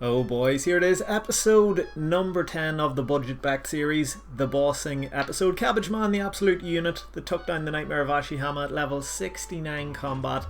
Oh boys, here it is, episode number 10 of the Budget Bekt series, the bossing episode. Cabbage Man, the absolute unit that took down the Nightmare of Ashihama at level 69 combat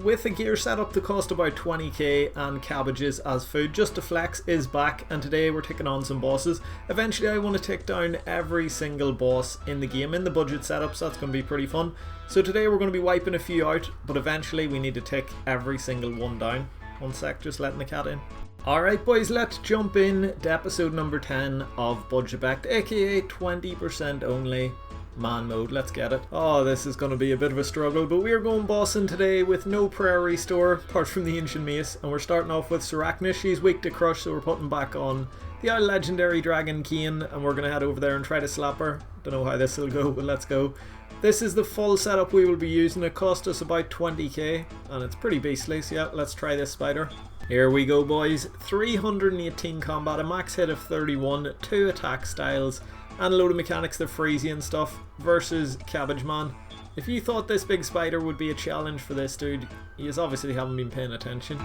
with a gear setup that cost about 20k and cabbages as food. Just to Flex is back, and today we're taking on some bosses. Eventually I want to take down every single boss in the game in the budget setup, so that's going to be pretty fun. So today we're going to be wiping a few out, but eventually we need to take every single one down. One sec, just letting the cat in. Alright boys, let's jump in to episode number 10 of Budget Bekt, aka 20% only man mode. Let's get it. Oh, this is going to be a bit of a struggle, but we're going bossing today with no prayer restore apart from the ancient mace, and we're starting off with Sarachnis. She's weak to crush, so we're putting back on the old legendary dragon Kane, and we're going to head over there and try to slap her. Don't know how this will go, but let's go. This is the full setup we will be using. It cost us about 20k and it's pretty beastly, so yeah, let's try this spider. Here we go boys, 318 combat, a max hit of 31, 2 attack styles and a load of mechanics that freeze you and stuff versus Cabbage Man. If you thought this big spider would be a challenge for this dude, you obviously haven't been paying attention.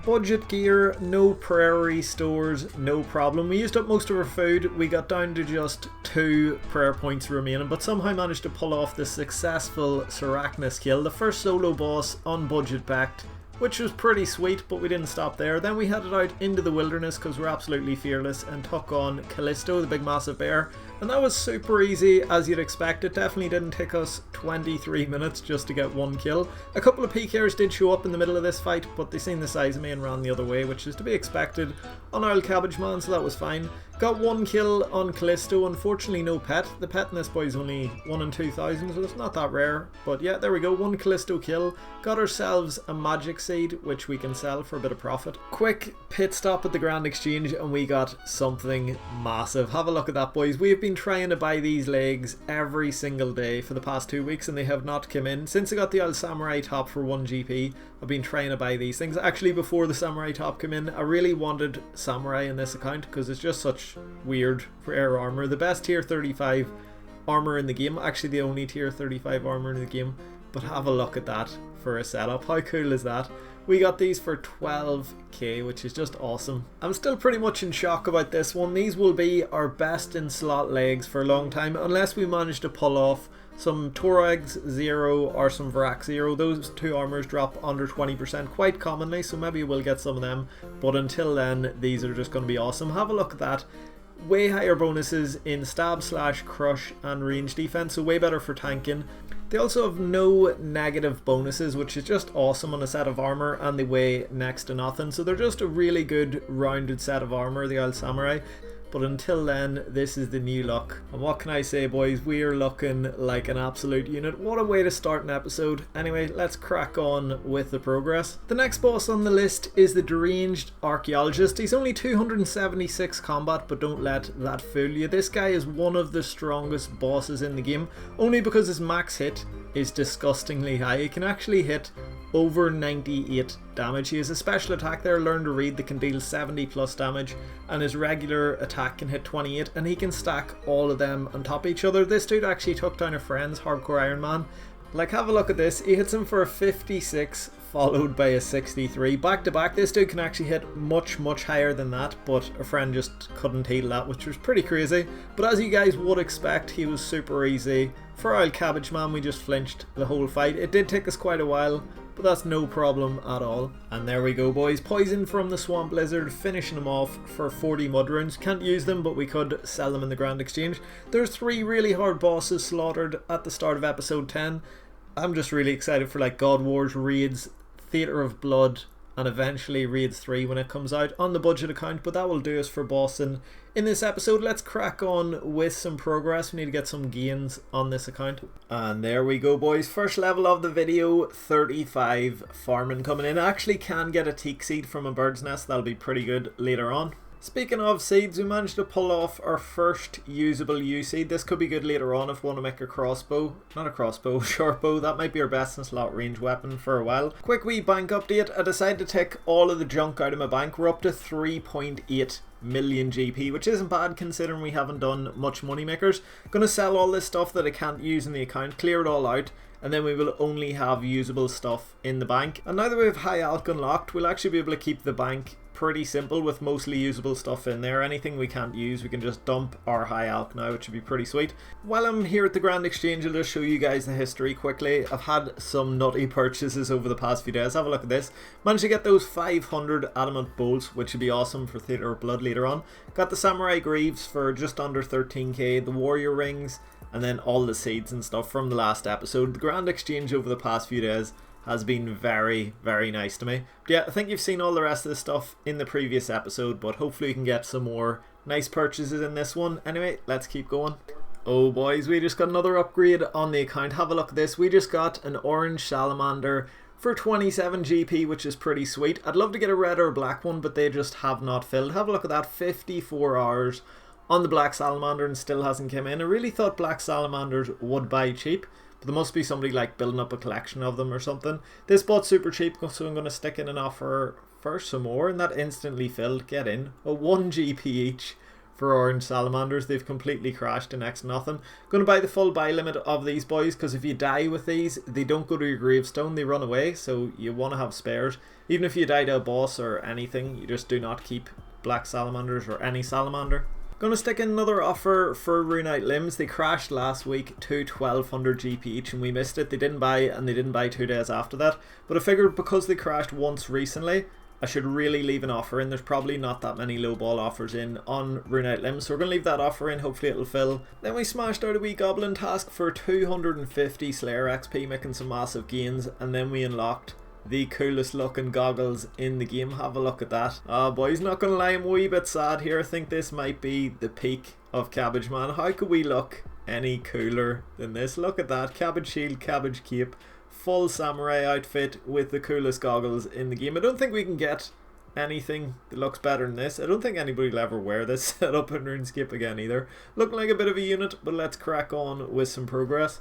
Budget gear, no prairie stores, no problem. We used up most of our food, we got down to just 2 prayer points remaining, but somehow managed to pull off the successful Sarachnis kill, the first solo boss on Budget Bekt, which was pretty sweet, but we didn't stop there. Then we headed out into the wilderness because we're absolutely fearless and took on Callisto, the big massive bear. And that was super easy, as you'd expect. It definitely didn't take us 23 minutes just to get one kill. A couple of PKers did show up in the middle of this fight, but they seen the size of me and ran the other way, which is to be expected on our Cabbage Man, so that was fine. Got one kill on Callisto, unfortunately no pet. The pet in this boy is only 1 in 2,000, so it's not that rare. But yeah, there we go, one Callisto kill. Got ourselves a magic seed, which we can sell for a bit of profit. Quick pit stop at the Grand Exchange, and we got something massive. Have a look at that boys. We have been trying to buy these legs every single day for the past 2 weeks and they have not come in. Since I got the old samurai top for 1 GP, I've been trying to buy these things. Actually, before the samurai top came in, I really wanted samurai in this account because it's just such weird rare armor. The best tier 35 armor in the game, actually the only tier 35 armor in the game. But have a look at that for a setup. How cool is that? We got these for 12k, which is just awesome. I'm still pretty much in shock about this one. These will be our best in slot legs for a long time, unless we manage to pull off some Torax 0 or some Vrak 0. Those 2 armors drop under 20% quite commonly, so maybe we'll get some of them. But until then, these are just going to be awesome. Have a look at that. Way higher bonuses in stab, slash, crush and range defense, so way better for tanking. They also have no negative bonuses, which is just awesome on a set of armor, and they weigh next to nothing, so they're just a really good rounded set of armor, the old samurai. But until then, this is the new look. And what can I say boys, we are looking like an absolute unit. What a way to start an episode. Anyway, let's crack on with the progress. The next boss on the list is the Deranged Archaeologist. He's only 276 combat, but don't let that fool you. This guy is one of the strongest bosses in the game, only because his max hit is disgustingly high. He can actually hit over 98 damage. He has a special attack there, Learn to Read, that can deal 70 plus damage, and his regular attack can hit 28, and he can stack all of them on top of each other. This dude actually took down a friend's Hardcore Iron Man. Like, have a look at this. He hits him for a 56 followed by a 63 back to back. This dude can actually hit much higher than that, but a friend just couldn't heal that, which was pretty crazy. But as you guys would expect, he was super easy. For our Cabbage Man, we just flinched the whole fight. It did take us quite a while, but that's no problem at all. And there we go boys, poison from the Swamp Lizard, finishing him off for 40 mud runes. Can't use them, but we could sell them in the Grand Exchange. There's 3 really hard bosses slaughtered at the start of episode 10. I'm just really excited for like God Wars, Raids, Theatre of Blood, and eventually Raids 3 when it comes out on the budget account, but that will do us for bossing in this episode. Let's crack on with some progress. We need to get some gains on this account. And there we go boys, first level of the video, 35 farming coming in. I actually can get a teak seed from a bird's nest, that'll be pretty good later on. Speaking of seeds, we managed to pull off our first usable U seed. This could be good later on if we want to make a crossbow. Not a crossbow, short bow. That might be our best in slot range weapon for a while. Quick wee bank update. I decided to take all of the junk out of my bank. We're up to 3.8 million GP, which isn't bad considering we haven't done much money makers. Gonna sell all this stuff that I can't use in the account, clear it all out, and then we will only have usable stuff in the bank. And now that we have high alch unlocked, we'll actually be able to keep the bank pretty simple with mostly usable stuff in there. Anything we can't use, we can just dump our high alch now, which would be pretty sweet. While I'm here at the Grand Exchange, I'll just show you guys the history quickly. I've had some nutty purchases over the past few days. Have a look at this. Managed to get those 500 adamant bolts, which would be awesome for Theatre of Blood later on. Got the Samurai Greaves for just under 13k, the Warrior Rings, and then all the seeds and stuff from the last episode. The Grand Exchange over the past few days has been very, very nice to me. But yeah, I think you've seen all the rest of this stuff in the previous episode, but hopefully you can get some more nice purchases in this one. Anyway, let's keep going. Oh boys, we just got another upgrade on the account. Have a look at this. We just got an orange salamander for 27 GP, which is pretty sweet. I'd love to get a red or a black one, but they just have not filled. Have a look at that, 54 hours on the black salamander and still hasn't come in. I really thought black salamanders would buy cheap, but there must be somebody like building up a collection of them or something. This bot's super cheap, so I'm going to stick in an offer for some more, and that instantly filled. Get in. A 1 GP each for orange salamanders. They've completely crashed to next to nothing. Going to buy the full buy limit of these boys, because if you die with these, they don't go to your gravestone, they run away, so you want to have spares. Even if you die to a boss or anything, you just do not keep black salamanders or any salamander. Gonna stick in another offer for Runite Limbs. They crashed last week to 1200 GP each and we missed it. They didn't buy, and they didn't buy 2 days after that. But I figured because they crashed once recently, I should really leave an offer in. There's probably not that many low ball offers in on Runite Limbs, so we're gonna leave that offer in. Hopefully it'll fill. Then we smashed out a wee goblin task for 250 Slayer XP, making some massive gains, and then we unlocked the coolest looking goggles in the game. Have a look at that. Boys, not gonna lie, I'm a wee bit sad here. I think this might be the peak of Cabbage Man. How could we look any cooler than this? Look at that, cabbage shield, cabbage cape, full samurai outfit with the coolest goggles in the game. I don't think we can get anything that looks better than this. I don't think anybody will ever wear this setup in RuneScape again either. Looking like a bit of a unit, but let's crack on with some progress.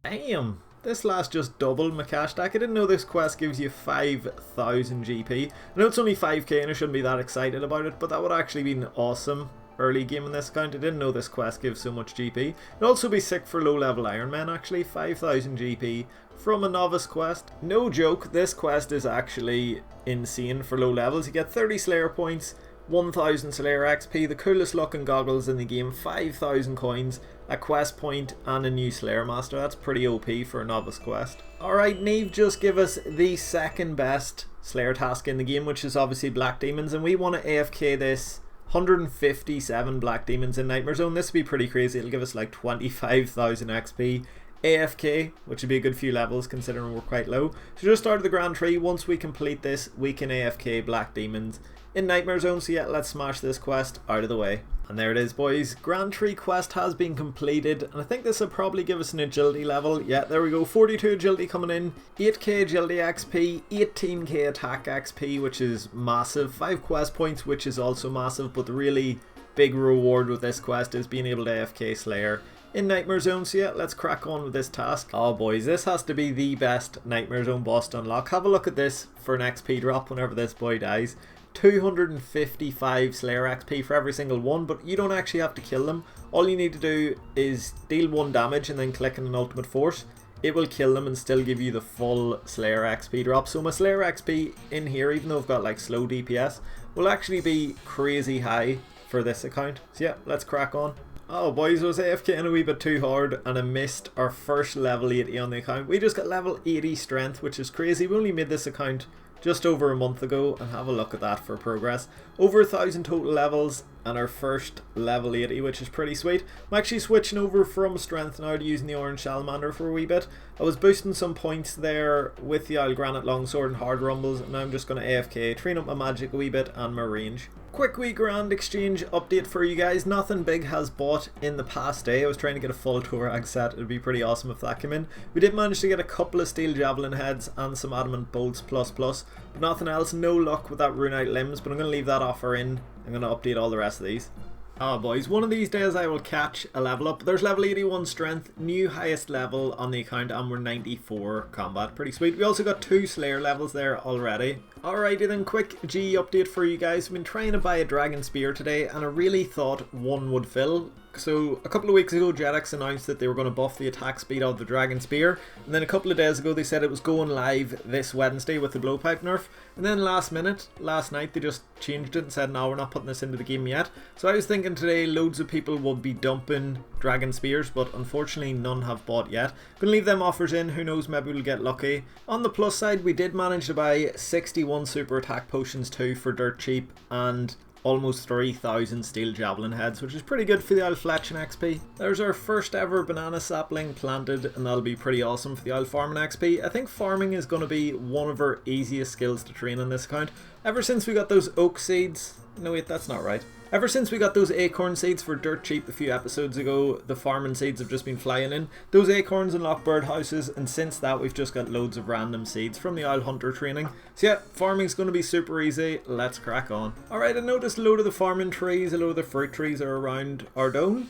Damn! This last just doubled my cash stack. I didn't know this quest gives you 5,000 GP. I know it's only 5k and I shouldn't be that excited about it, but that would actually be an awesome early game in this account. I didn't know this quest gives so much GP. It'd also be sick for low level Iron Men actually. 5,000 GP from a novice quest. No joke, this quest is actually insane for low levels. You get 30 Slayer points, 1000 Slayer XP, the coolest looking goggles in the game, 5,000 coins, a quest point and a new Slayer Master. That's pretty OP for a novice quest. Alright, Neve just give us the second best Slayer task in the game, which is obviously Black Demons, and we want to AFK this 157 Black Demons in Nightmare Zone. This would be pretty crazy. It'll give us like 25,000 XP. AFK, which would be a good few levels considering we're quite low. So just started the Grand Tree. Once we complete this, we can AFK Black Demons in Nightmare Zone. So yeah, let's smash this quest out of the way. And there it is, boys. Grand Tree quest has been completed, and I think this will probably give us an agility level. Yeah, there we go. 42 agility coming in, 8k agility XP, 18k attack XP, which is massive, 5 quest points, which is also massive, but the really big reward with this quest is being able to AFK Slayer in Nightmare Zone. So yeah, let's crack on with this task. Oh boys, this has to be the best Nightmare Zone boss to unlock. Have a look at this for an XP drop whenever this boy dies. 255 Slayer XP for every single one, but you don't actually have to kill them. All you need to do is deal 1 damage and then click on an ultimate force. It will kill them and still give you the full Slayer XP drop. So my Slayer XP in here, even though I've got like slow DPS, will actually be crazy high for this account. So yeah, let's crack on. Oh boys, I was AFKing a wee bit too hard and I missed our first level 80 on the account. We just got level 80 strength, which is crazy. We only made this account just over a month ago, and have a look at that for progress. Over 1,000 total levels and our first level 80, which is pretty sweet. I'm actually switching over from strength now to using the orange salamander for a wee bit. I was boosting some points there with the Isle Granite Longsword and Hard Rumbles, and now I'm just going to AFK, train up my magic a wee bit and my range. Quick wee Grand Exchange update for you guys. Nothing big has bought in the past day. I was trying to get a full Torag set. It would be pretty awesome if that came in. We did manage to get a couple of steel javelin heads and some adamant bolts plus, but nothing else. No luck with that Runite Limbs, but I'm going to leave that offer in. I'm going to update all the rest of these. Ah boys, one of these days I will catch a level up. There's level 81 strength, new highest level on the account, and we're 94 combat. Pretty sweet. We also got 2 Slayer levels there already. Alrighty then, quick G update for you guys. I've been trying to buy a dragon spear today and I really thought one would fill. So a couple of weeks ago Jetix announced that they were going to buff the attack speed of the dragon spear, and then a couple of days ago they said it was going live this Wednesday with the blowpipe nerf, and then last night they just changed it and said no, we're not putting this into the game yet. So I was thinking today loads of people would be dumping dragon spears, but unfortunately none have bought yet. Gonna leave them offers in, who knows, maybe we'll get lucky. On the plus side, we did manage to buy 61 super attack potions too for dirt cheap, and almost 3,000 steel javelin heads, which is pretty good for the old fletching XP. There's our first ever banana sapling planted, and that'll be pretty awesome for the old farming XP. I think farming is going to be one of our easiest skills to train on this account. Ever since we got those oak seeds, no wait, that's not right. Ever since we got those acorn seeds for dirt cheap a few episodes ago, the farming seeds have just been flying in. Those acorns unlock birdhouses, and since that we've just got loads of random seeds from the owl hunter training. So yeah, farming's going to be super easy, let's crack on. Alright, I noticed a load of the farming trees, a load of the fruit trees are around Ardogan?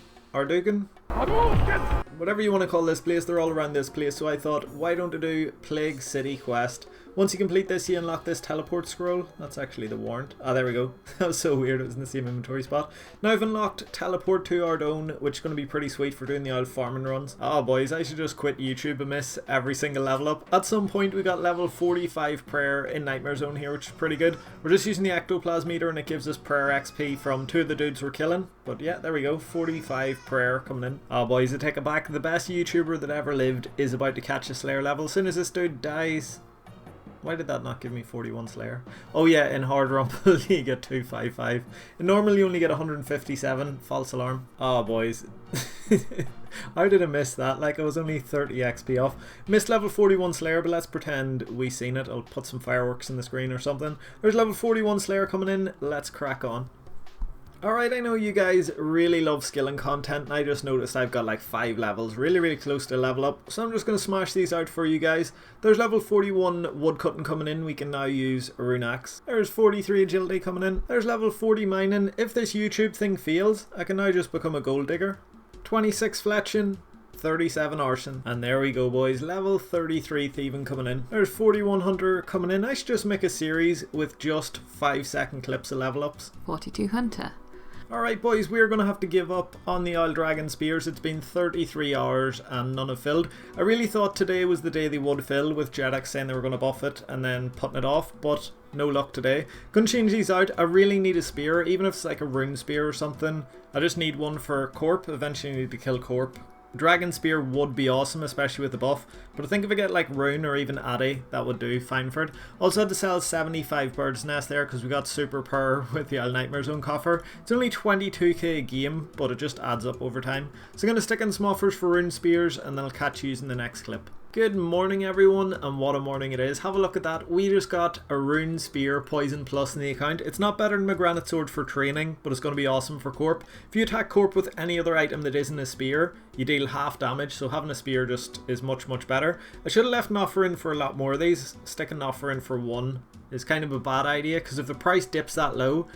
Whatever you want to call this place, they're all around this place, so I thought, why don't I do Plague City Quest? Once you complete this, you unlock this teleport scroll. That's actually the warrant. Ah, there we go. That was so weird, it was in the same inventory spot. Now I've unlocked teleport to Ardone, which is going to be pretty sweet for doing the old farming runs. Oh boys, I should just quit YouTube and miss every single level up. At some point we got level 45 prayer in Nightmare Zone here, which is pretty good. We're just using the ectoplasm meter and it gives us prayer XP from two of the dudes we're killing. But yeah, there we go, 45 prayer coming in. Oh boys, I take it back, the best YouTuber that ever lived is about to catch a Slayer level. As soon as this dude dies... Why did that not give me 41 Slayer? Oh yeah, in Hard Rumble you get 255. And normally you only get 157. False alarm. Oh boys. How did I miss that? Like I was only 30 XP off. Missed level 41 Slayer, but let's pretend we seen it. I'll put some fireworks in the screen or something. There's level 41 Slayer coming in. Let's crack on. Alright, I know you guys really love skilling content, and I just noticed I've got like 5 levels, really close to level up, so I'm just going to smash these out for you guys. There's level 41 woodcutting coming in, we can now use a rune axe. There's 43 agility coming in. There's level 40 mining. If this YouTube thing fails, I can now just become a gold digger. 26 fletching. 37 arson, and there we go boys, level 33 thieving coming in. There's 41 hunter coming in. I should just make a series with just 5-second clips of level ups. 42 hunter. Alright boys, we're going to have to give up on the old dragon spears. It's been 33 hours and none have filled. I really thought today was the day they would fill, with Jetix saying they were going to buff it and then putting it off, but no luck today. Gonna change these out. I really need a spear, even if it's like a rune spear or something. I just need one for Corp. Eventually I need to kill Corp. Dragon spear would be awesome, especially with the buff, but I think if I get like rune or even Addy, that would do fine for it. Also had to sell 75 birds nest there because we got super power with the old Nightmare Zone coffer. It's only 22k a game, but it just adds up over time. So I'm going to stick in some offers for rune spears and then I'll catch you in the next clip. Good morning everyone, and what a morning it is. Have a look at that. We just got a rune spear poison plus in the account. It's not better than my granite sword for training, but it's going to be awesome for Corp. If you attack Corp with any other item that isn't a spear, you deal half damage, so having a spear just is much better. I should have left an offer in for a lot more of these. Sticking an offer in for one is kind of a bad idea, because if the price dips that low,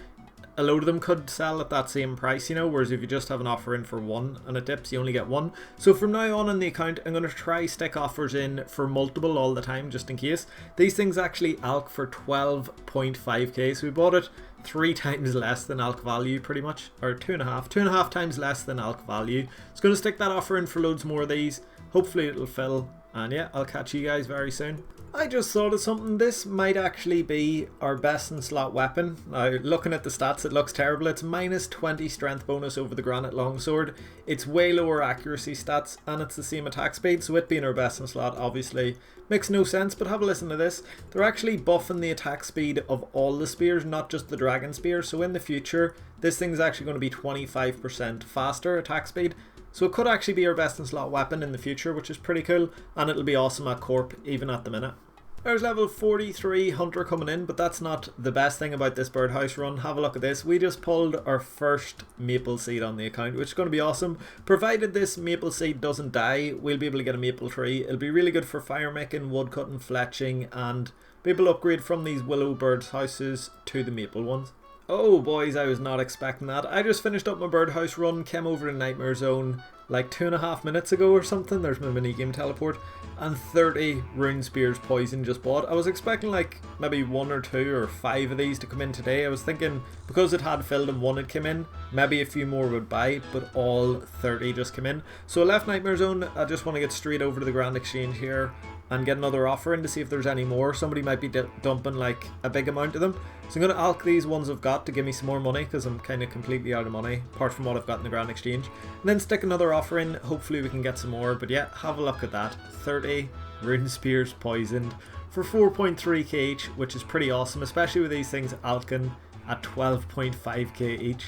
a load of them could sell at that same price, you know, whereas if you just have an offer in for one and it dips, you only get one. So from now on the account, I'm going to try stick offers in for multiple all the time, just in case. These things actually alch for 12.5k, so we bought it 3 times less than alch value pretty much, or 2.5 times less than alch value. It's going to stick that offer in for loads more of these. Hopefully it'll fill, and yeah, I'll catch you guys very soon. I just thought of something. This might actually be our best in slot weapon. Now, looking at the stats, it looks terrible. It's minus 20 strength bonus over the granite longsword. It's way lower accuracy stats, and it's the same attack speed, so it being our best in slot obviously makes no sense, but have a listen to this. They're actually buffing the attack speed of all the spears, not just the dragon spear, so in the future, this thing's actually going to be 25% faster attack speed. So it could actually be our best in slot weapon in the future, which is pretty cool, and it'll be awesome at Corp even at the minute. There's level 43 hunter coming in, but that's not the best thing about this birdhouse run. Have a look at this. We just pulled our first maple seed on the account, which is going to be awesome. Provided this maple seed doesn't die, we'll be able to get a maple tree. It'll be really good for fire making, wood cutting, fletching, and be able to upgrade from these willow birds houses to the maple ones. Oh boys, I was not expecting that. I just finished up my birdhouse run, came over to Nightmare Zone like 2.5 minutes ago or something. There's my minigame teleport. And 30 Rune Spears Poison just bought. I was expecting like maybe 1 or 2 or 5 of these to come in today. I was thinking because it had filled and 1 had come in, maybe a few more would buy, but all 30 just came in. So I left Nightmare Zone. I just want to get straight over to the Grand Exchange here and get another offer in to see if there's any more. Somebody might be dumping like a big amount of them. So I'm going to alch these ones I've got to give me some more money because I'm kind of completely out of money apart from what I've got in the Grand Exchange. And then stick another offer in. Hopefully we can get some more. But yeah, have a look at that. 30 Rune Spears Poisoned for 4.3k each, which is pretty awesome, especially with these things alching at 12.5k each.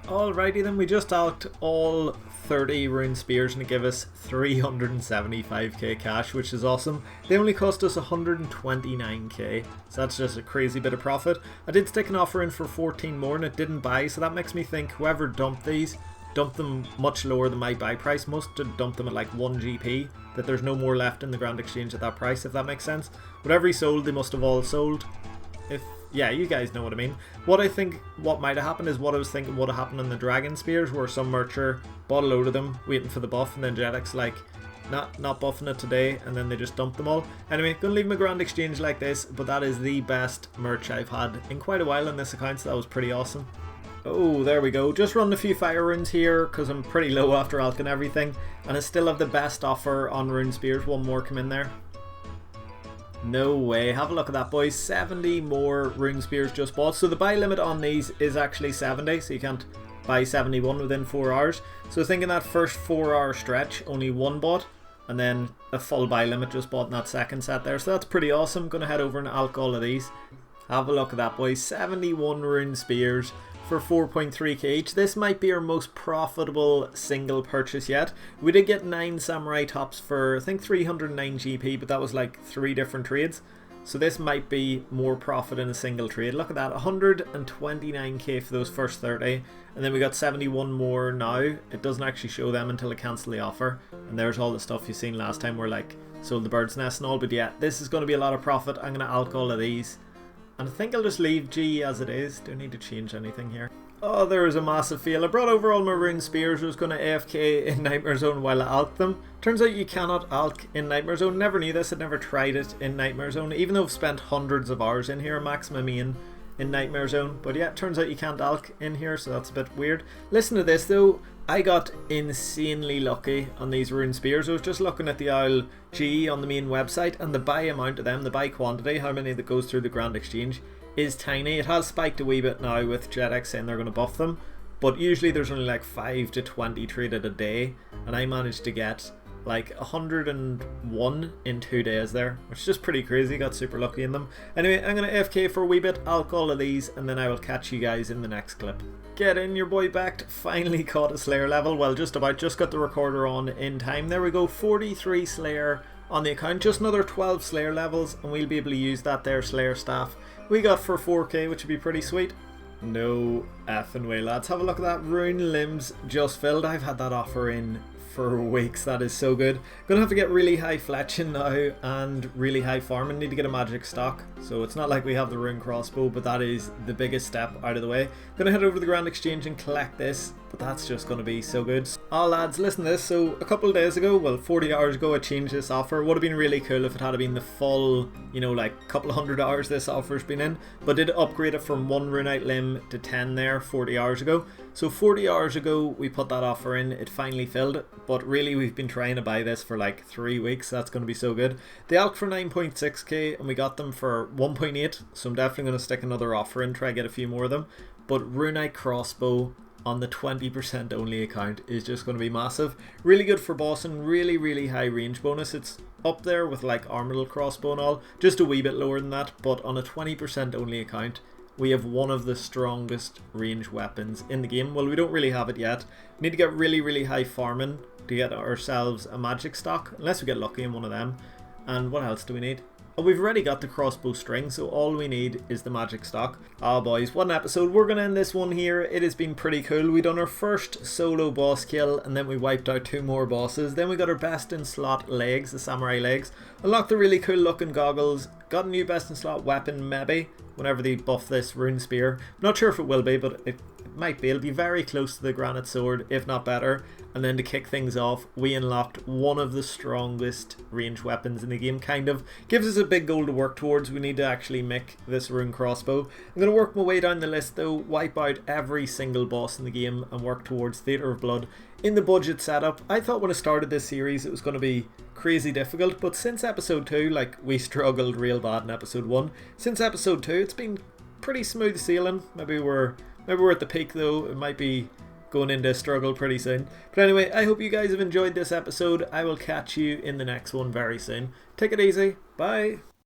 Alrighty then, we just alched all 30 Rune Spears and it gave us 375k cash, which is awesome. They only cost us 129k, so that's just a crazy bit of profit. I did stick an offer in for 14 more and it didn't buy, so that makes me think whoever dumped these dumped them much lower than my buy price. Must have dumped them at like 1 GP, that there's no more left in the Grand Exchange at that price, if that makes sense. Whatever he sold, they must have all sold. Yeah, you guys know what I mean. What I think what might have happened is what I was thinking would have happened on the Dragon Spears, where some mercher bought a load of them waiting for the buff, and then Jetix like not buffing it today, and then they just dumped them all. Anyway, gonna leave my Grand Exchange like this, but that is the best merch I've had in quite a while on this account, so that was pretty awesome. Oh, there we go. Just run a few fire runes here because I'm pretty low after alching everything, and I still have the best offer on Rune Spears. One more come in there. No way. Have a look at that, boys. 70 more Rune Spears just bought. So the buy limit on these is actually 70, so you can't buy 71 within 4 hours. So thinking that first 4-hour stretch, only 1 bought, and then a full buy limit just bought in that second set there. So that's pretty awesome. Gonna head over and alch all of these. Have a look at that, boys. 71 Rune Spears for 4.3k each. This might be our most profitable single purchase yet. We did get 9 Samurai Tops for I think 309 GP, but that was like 3 different trades. So this might be more profit in a single trade. Look at that, 129k for those first 30, and then we got 71 more now. It doesn't actually show them until I cancel the offer, and there's all the stuff you've seen last time where like sold the bird's nest and all. But yeah, this is going to be a lot of profit. I'm going to alch all of these. And I think I'll just leave G as it is. Don't need to change anything here. Oh, there is a massive fail. I brought over all my Rune Spears. I was going to AFK in Nightmare Zone while I alched them. Turns out you cannot alch in Nightmare Zone. Never knew this. I'd never tried it in Nightmare Zone. Even though I've spent hundreds of hours in here. Max my main in Nightmare Zone. But yeah, it turns out you can't alch in here, so that's a bit weird. Listen to this though. I got insanely lucky on these Rune Spears. I was just looking at the Owl G on the main website, and the buy amount of them, the buy quantity, how many that goes through the Grand Exchange, is tiny. It has spiked a wee bit now with Jetix saying they're going to buff them, but usually there's only like 5 to 20 traded a day, and I managed to get like 101 in 2 days there, which is just pretty crazy. Got super lucky in them. Anyway, I'm going to AFK for a wee bit, alch all of these, and then I will catch you guys in the next clip. Get in, your boy Bekt finally caught a Slayer level. Well, just about. Just got the recorder on in time. There we go, 43 Slayer on the account. Just another 12 Slayer levels, and we'll be able to use that there Slayer staff we got for 4k, which would be pretty sweet. No effing way, lads. Have a look at that. Rune Limbs just filled. I've had that offer in for weeks. That is so good. Gonna have to get really high fletching now and really high farming. Need to get a magic stock, so it's not like we have the rune crossbow, but that is the biggest step out of the way. Gonna head over to the Grand Exchange and collect this, but that's just gonna be so good. Oh lads, listen to this. So a couple of days ago, well 40 hours ago, I changed this offer. Would have been really cool if it had been the full, you know, like couple of 100 hours this offer's been in, but did upgrade it from 1 runite limb to 10 there 40 hours ago. So 40 hours ago we put that offer in, it finally filled, but really we've been trying to buy this for like 3 weeks. That's going to be so good. They alched for 9.6k and we got them for 1.8, so I'm definitely going to stick another offer in, try to get a few more of them. But runite crossbow on the 20% only account is just going to be massive. Really good for bossing, really high range bonus. It's up there with like armored crossbow and all, just a wee bit lower than that, but on a 20% only account we have one of the strongest range weapons in the game. Well, we don't really have it yet. We need to get really high farming to get ourselves a magic stock, unless we get lucky in one of them. And what else do we need? And we've already got the crossbow string, so all we need is the magic stock. Ah boys, what an episode. We're going to end this one here. It has been pretty cool. We done our first solo boss kill, and then we wiped out 2 more bosses. Then we got our best in slot legs, the samurai legs. Unlocked the really cool looking goggles. Got a new best in slot weapon maybe, whenever they buff this rune spear. Not sure if it will be, but it might be. It'll be very close to the granite sword, if not better. And then to kick things off, we unlocked one of the strongest ranged weapons in the game, kind of. Gives us a big goal to work towards. We need to actually make this rune crossbow. I'm going to work my way down the list though, wipe out every single boss in the game and work towards Theatre of Blood. In the budget setup, I thought when I started this series it was going to be crazy difficult, but since episode 2, like we struggled real bad in episode 1. Since episode 2 it's been pretty smooth sailing. Maybe we're at the peak though. It might be going into struggle pretty soon. But anyway, I hope you guys have enjoyed this episode. I will catch you in the next one very soon. Take it easy. Bye.